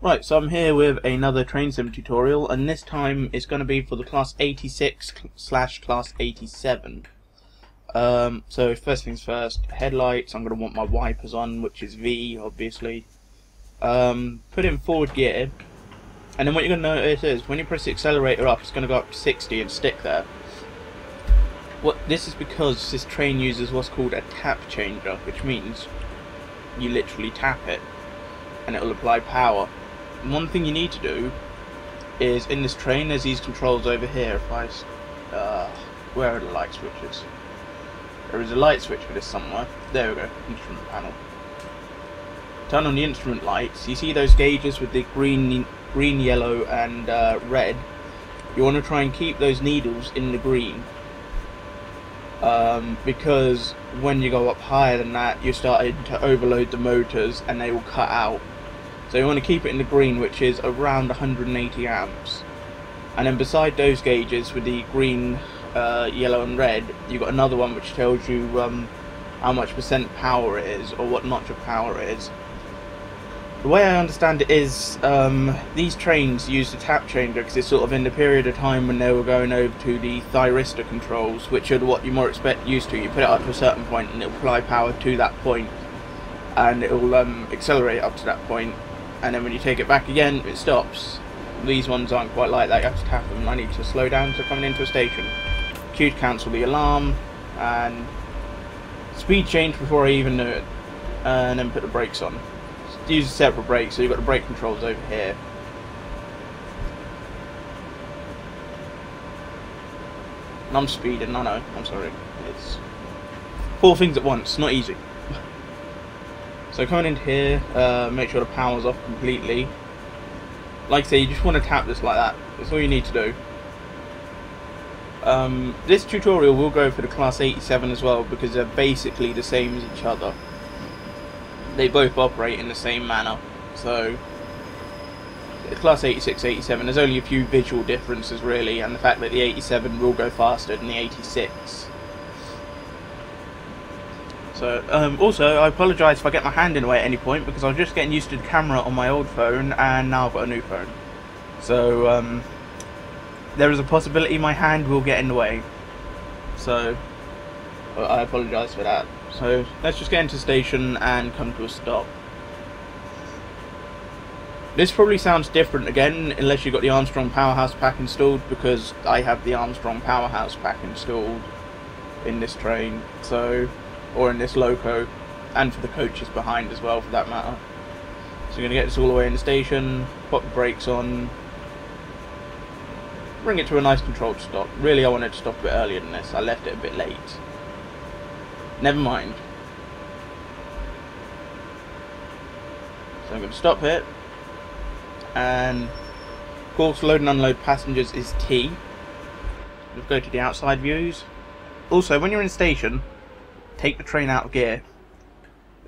Right, so I'm here with another train sim tutorial, and this time it's going to be for the class 86 slash class 87. So first things first, headlights, I'm going to want my wipers on, which is V, obviously. Put in forward gear, and then what you're going to notice is, when you press the accelerator up, it's going to go up to 60 and stick there. This is because this train uses what's called a tap changer, which means you literally tap it, and it will apply power. One thing you need to do is, in this train, there's these controls over here. If I, where are the light switches? There is a light switch for this somewhere. There we go, instrument panel. Turn on the instrument lights. You see those gauges with the green, yellow, and red? You want to try and keep those needles in the green, because when you go up higher than that, you're starting to overload the motors, and they will cut out. So you want to keep it in the green, which is around 180 amps. And then beside those gauges with the green, yellow and red, you've got another one which tells you how much % power it is, or what notch of power it is. The way I understand it is, these trains use the tap changer because it's sort of in the period of time when they were going over to the thyristor controls, which are what you're more used to. You put it up to a certain point and it'll apply power to that point, and it'll accelerate up to that point. And then when you take it back again, it stops. These ones aren't quite like that, you have to tap them. I need to slow down to coming into a station. Q to cancel the alarm, and speed change before I even knew it. And then put the brakes on. Use separate brakes, so you've got the brake controls over here. And I'm speeding, I know, I'm sorry. It's 4 things at once, not easy. So coming into here, make sure the power's off completely. Like I say, you just want to tap this like that. That's all you need to do. This tutorial will go for the class 87 as well, because they're basically the same as each other. They both operate in the same manner. So the class 86, 87, there's only a few visual differences really, and the fact that the 87 will go faster than the 86. So, also, I apologise if I get my hand in the way at any point, because I was just getting used to the camera on my old phone, and now I've got a new phone. So, there is a possibility my hand will get in the way. So, I apologise for that. So, let's just get into the station and come to a stop. This probably sounds different again, unless you've got the Armstrong Powerhouse pack installed, because I have the Armstrong Powerhouse pack installed in this train. So, or in this loco, and for the coaches behind as well, for that matter. So you're going to get this all the way in the station, pop the brakes on, bring it to a nice controlled stop. Really, I wanted to stop a bit earlier than this, I left it a bit late. Never mind. So I'm going to stop here, and of course load and unload passengers is T. We'll go to the outside views. Also, when you're in a station, take the train out of gear.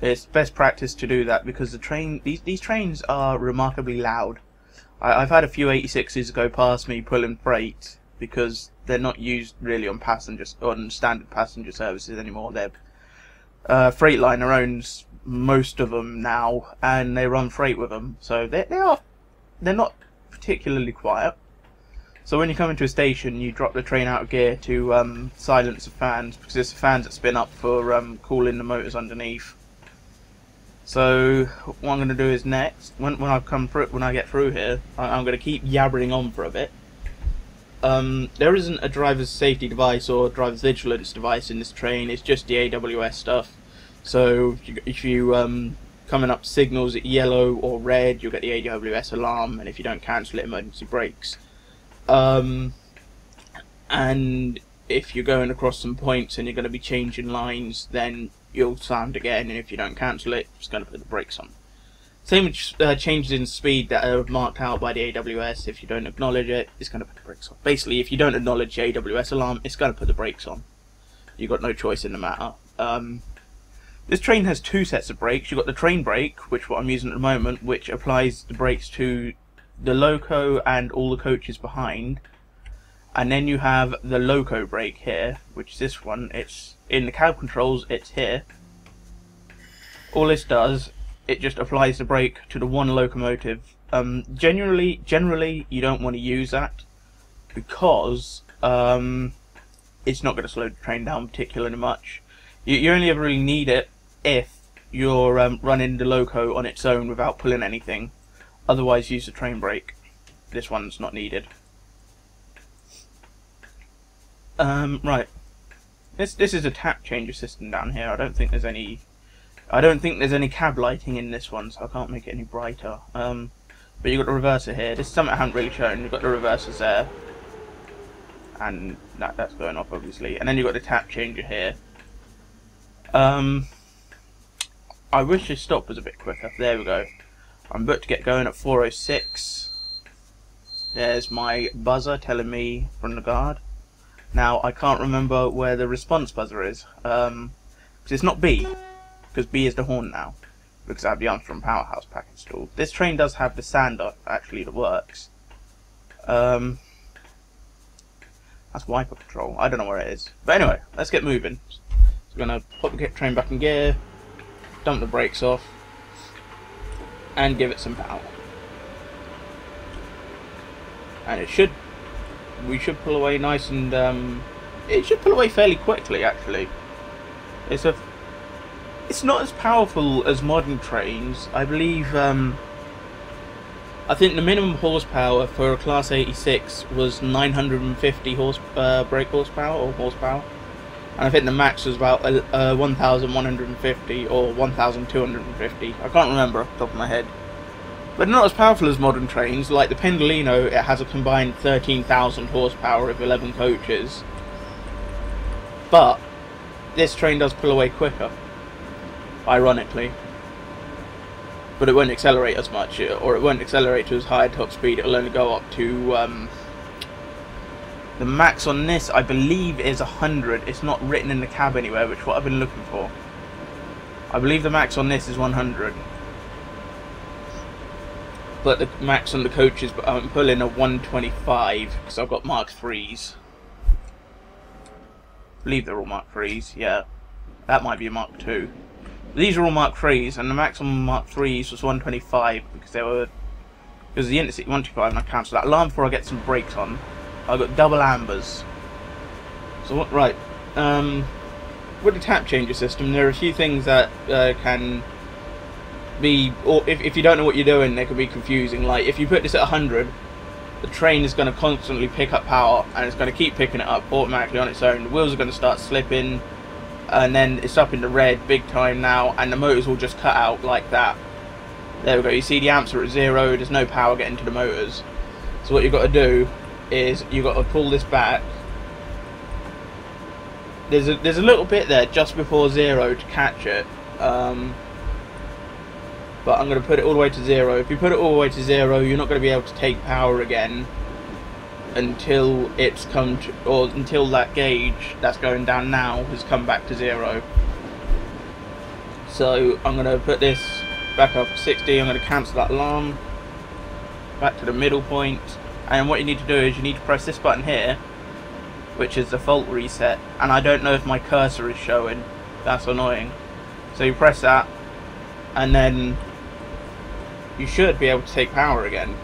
It's best practice to do that, because these trains are remarkably loud. I've had a few 86s go past me pulling freight, because they're not used really on passengers, on standard passenger services anymore. They're Freightliner owns most of them now, and they run freight with them, so they're not particularly quiet. So when you come into a station, you drop the train out of gear to silence the fans, because it's the fans that spin up for cooling the motors underneath. So what I'm going to do is next, when I get through here, I'm going to keep yabbering on for a bit. There isn't a driver's safety device or driver's vigilance device in this train. It's just the AWS stuff. So if you coming up signals at yellow or red, you'll get the AWS alarm, and if you don't cancel it, emergency brakes. And if you're going across some points and you're going to be changing lines, then you'll sound again, and if you don't cancel it, it's going to put the brakes on. Same with changes in speed that are marked out by the AWS. If you don't acknowledge it, it's going to put the brakes on. Basically, if you don't acknowledge the AWS alarm, it's going to put the brakes on. You've got no choice in the matter. This train has 2 sets of brakes. You've got the train brake, which what I'm using at the moment, which applies the brakes to the loco and all the coaches behind. And then you have the loco brake here, which is this one. It's in the cab controls, it's here. All this does it just applies the brake to the one locomotive. Generally, you don't want to use that because it's not going to slow the train down particularly much. You only ever really need it if you're running the loco on its own without pulling anything. Otherwise, use the train brake. This one's not needed. Right. This is a tap changer system down here. I don't think there's any cab lighting in this one, so I can't make it any brighter. But you've got the reverser here. This is something I haven't really shown. You've got the reversers there, and that's going off obviously. And then you've got the tap changer here. I wish this stop was a bit quicker. There we go. I'm about to get going at 4:06. There's my buzzer telling me from the guard. Now I can't remember where the response buzzer is, because it's not B, because B is the horn now, because I have the Armstrong Powerhouse pack installed. This train does have the sander actually that works. That's wiper control. I don't know where it is, but anyway, let's get moving. So we're gonna put the train back in gear, dump the brakes off, and give it some power. And we should pull away nice and it should pull away fairly quickly actually. It's not as powerful as modern trains. I believe I think the minimum horsepower for a Class 86 was 950 brake horsepower or horsepower, and I think the max was about 1150 or 1250. I can't remember off the top of my head. But not as powerful as modern trains. Like the Pendolino, it has a combined 13,000 horsepower of 11 coaches. But this train does pull away quicker, ironically. But it won't accelerate as much, or it won't accelerate to as high a top speed. It'll only go up to the max on this, I believe, is 100. It's not written in the cab anywhere, which is what I've been looking for. I believe the max on this is 100. But the max on the coaches, I'm pulling a 125 because I've got Mark 3s. I believe they're all Mark 3s, yeah. That might be a Mark 2. These are all Mark 3s, and the max on Mark 3s was 125 because they were. Because the Intercity 125, and I cancelled that alarm before I get some brakes on. I've got double ambers. So what? Right. With the tap changer system, there are a few things that can be, or if you don't know what you're doing, they can be confusing. Like if you put this at 100, the train is going to constantly pick up power, and it's going to keep picking it up automatically on its own. The wheels are going to start slipping, and then it's up in the red big time now, and the motors will just cut out like that. There we go. You see the amps are at 0. There's no power getting to the motors. So what you've got to do is you've got to pull this back. There's a little bit there just before 0 to catch it. But I'm going to put it all the way to 0. If you put it all the way to 0, you're not going to be able to take power again until it's come to, or until that gauge that's going down now has come back to 0. So I'm going to put this back up to 60. I'm going to cancel that alarm back to the middle point, and what you need to do is you need to press this button here, which is the fault reset, and I don't know if my cursor is showing. That's annoying. So you press that, and then you should be able to take power again.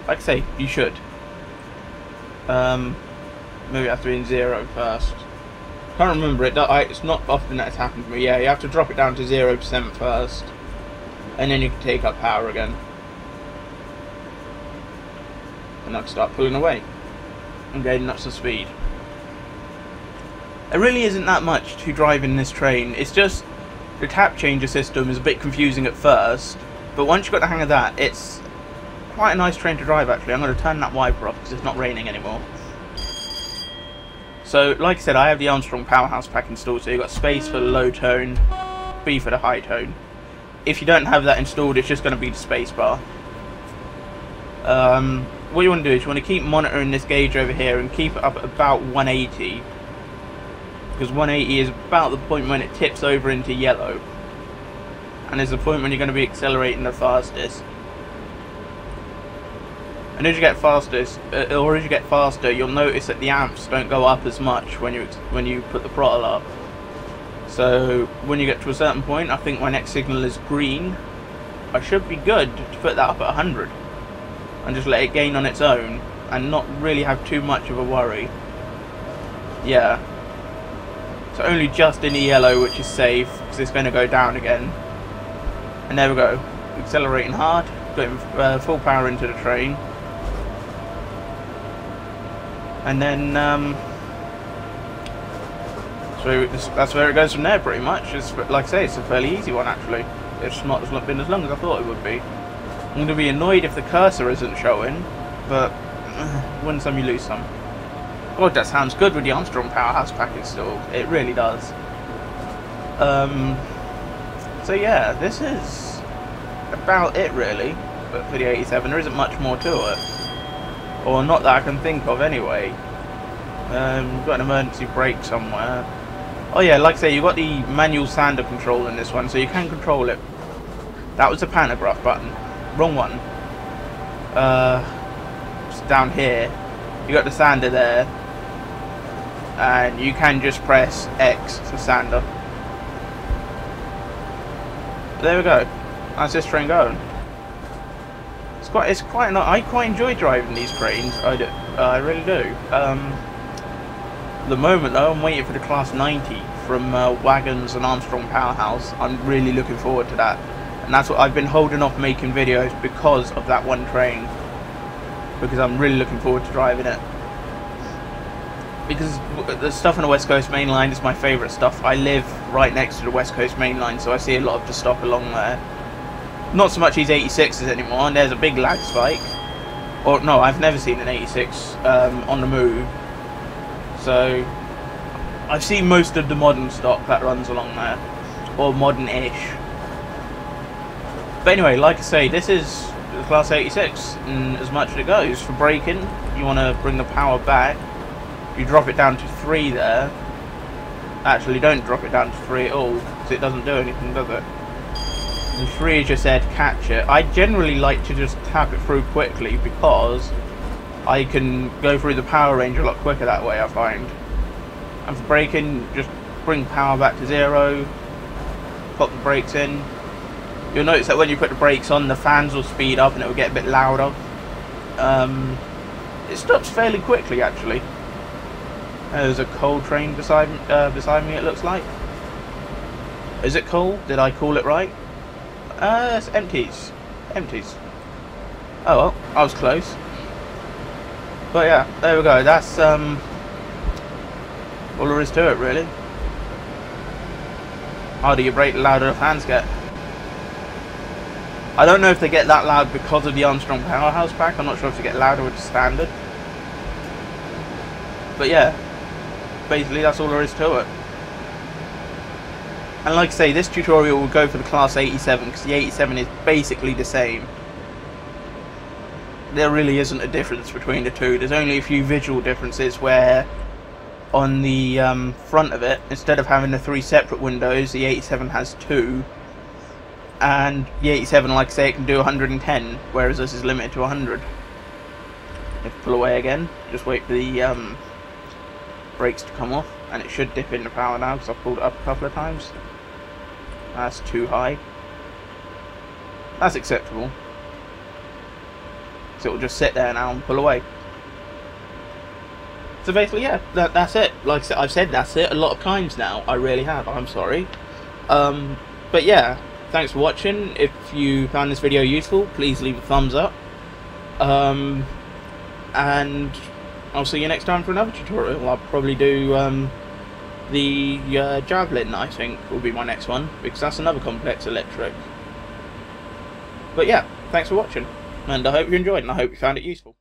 Like I say, you should. Maybe it has to be in 0 first. Can't remember it. It's not often that it's happened to me. Yeah, you have to drop it down to 0% first, and then you can take up power again. And I can start pulling away and gaining up some speed. There really isn't that much to driving this train. It's just the tap changer system is a bit confusing at first, but once you've got the hang of that, it's quite a nice train to drive actually. I'm going to turn that wiper off because it's not raining anymore. So, like I said, I have the Armstrong Powerhouse pack installed, so you've got space for the low tone, B for the high tone. If you don't have that installed, it's just going to be the space bar. What you want to do is you want to keep monitoring this gauge over here and keep it up at about 180. Because 180 is about the point when it tips over into yellow. And is the point when you're going to be accelerating the fastest. And as you get faster, you'll notice that the amps don't go up as much when you put the throttle up. So when you get to a certain point, I think my next signal is green, I should be good to put that up at 100 and just let it gain on its own and not really have too much of a worry. Yeah. So only just in the yellow, which is safe, because it's going to go down again. And there we go. Accelerating hard, putting full power into the train. And then, so that's where it goes from there, pretty much. It's, like I say, it's a fairly easy one, actually. It's not been as long as I thought it would be. I'm going to be annoyed if the cursor isn't showing, but win some, you lose some. God, that sounds good with the Armstrong Powerhouse pack installed. It really does. So yeah, this is about it, really, but for the 87. There isn't much more to it. Or not that I can think of, anyway. We've got an emergency brake somewhere. Oh yeah, like I say, you've got the manual sander control in this one, so you can control it. That was the pantograph button. Wrong one. It's down here. You got the sander there. And you can just press X for sander. There we go. That's this train going. It's quite nice. I quite enjoy driving these trains. I really do. The moment though, I'm waiting for the Class 90 from Wagons and Armstrong Powerhouse. I'm really looking forward to that, and that's what I've been holding off making videos because of that one train. Because I'm really looking forward to driving it. Because the stuff on the West Coast Main Line is my favourite stuff. I live right next to the West Coast Main Line, so I see a lot of the stock along there. Not so much these 86s anymore, and there's a big lag spike. Or no, I've never seen an 86 on the move. So I've seen most of the modern stock that runs along there, or modern-ish. But anyway, like I say, this is the Class 86, and as much as it goes. For braking, you want to bring the power back. You drop it down to 3 there. Actually, don't drop it down to 3 at all, because it doesn't do anything, does it? And 3 is just there to catch it. I generally like to just tap it through quickly, because I can go through the power range a lot quicker that way, I find. And for braking, just bring power back to 0, pop the brakes in. You'll notice that when you put the brakes on, the fans will speed up and it will get a bit louder. It stops fairly quickly, actually. There's a coal train beside me, it looks like. Is it coal? Did I call it right? It's empties. Empties. Oh well, I was close. But yeah, there we go. That's all there is to it, really. Harder you brake, the louder the fans get. I don't know if they get that loud because of the Armstrong Powerhouse pack. I'm not sure if they get louder with the standard. But yeah, basically that's all there is to it. And like I say, this tutorial will go for the Class 87 because the 87 is basically the same. There really isn't a difference between the two. There's only a few visual differences where on the front of it, instead of having the 3 separate windows, the 87 has 2. And the 87, like I say, it can do 110, whereas this is limited to 100. If pull away again, just wait for the brakes to come off, and it should dip into power now because I've pulled it up a couple of times. That's too high. That's acceptable. So it will just sit there now and pull away. So basically, yeah, that's it. Like I said, I've said that's it a lot of times now. I really have. I'm sorry. But yeah, thanks for watching. If you found this video useful, please leave a thumbs up. And I'll see you next time for another tutorial. I'll probably do the Javelin, I think, will be my next one, because that's another complex electric. But yeah, thanks for watching, and I hope you enjoyed, and I hope you found it useful.